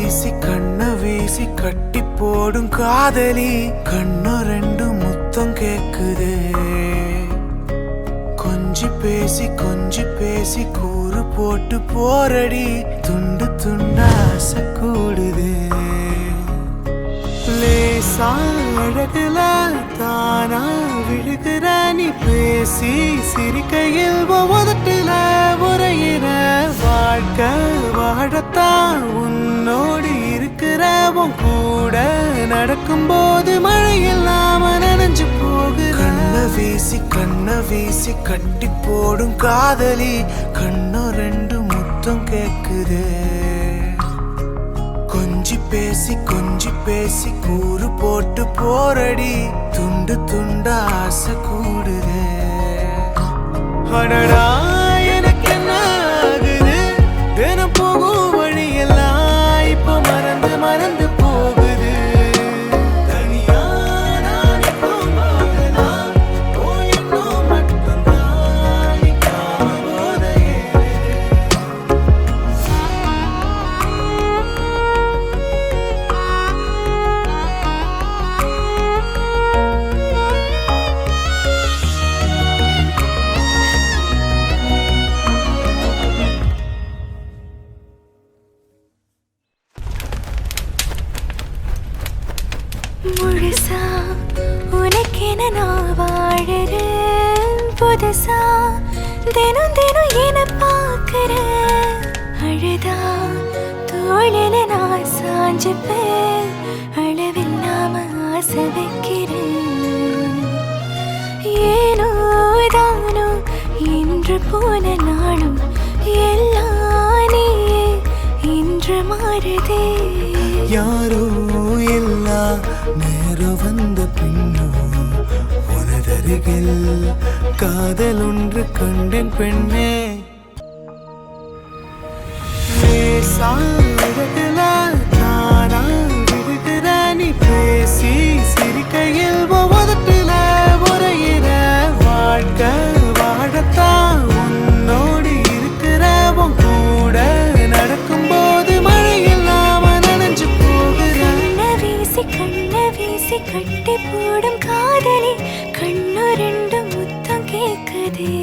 வீசி கண்ண வீசி கட்டி போடும் காதலி கண்ணு ரெண்டு முத்தம் கேக்குது கொஞ்சி பேசி கூறு போட்டு போரடி துண்டு துண்டா ஆசை கூடுது லேசா அழகுல தானா விழுகிற நீ பேசி சிரிக்கையில் உதட்டுல உரையிற வாழ்க்கை வாழத்தான் உன்னோடு இருக்கிற உன் கூட நடக்கும்போது மழை இல்லாம நனைஞ்சு போகுற கண்ண வீசி கட்டி போடும் காதலி கண்ணு ரெண்டு முத்தம் கேக்குது கொஞ்சி பேசி கூறு போட்டு போரடி துண்டு துண்டா ஆசை கூடுது அடடா எனக்கு என்ன ஆகுது தினம் போகும் வழியெல்லாம் இப்ப மறந்து போகுது தனியா நான் இப்போ போகலாம் போயின்னும் மட்டும்தான் நிக்காம போதையே முழுசா உனக்கென நான் வாழறேன் புதுசா தினம் என பார்க்கிறேன் அழுதா தோளில நான் சாஞ்சுப்பேன் அளவில்லாம ஆசை வைக்கிறேன் ஏனோ தானோ இன்று போன நாளும் எல்லாம் நீயே இன்று மாறுதே யாரோ எல்லா நேரம் வந்த பின்னோ உனதருகில் காதல் ஒன்று கண்டேன் பெண்ணே அழகுல தானா விழுகிற நீ பேசி சிரிக்கையில் உதட்டுல உரையிற வாழ்க்கை வாழத்தான் உன்னோடு இருக்கிற உன் கூட நடக்கும்போது மழை இல்லாம நனைஞ்சு போகிற கண்ண வீசி கட்டி போடும் காதலி கண்ணு ரெண்டு முத்தம் கேக்குதே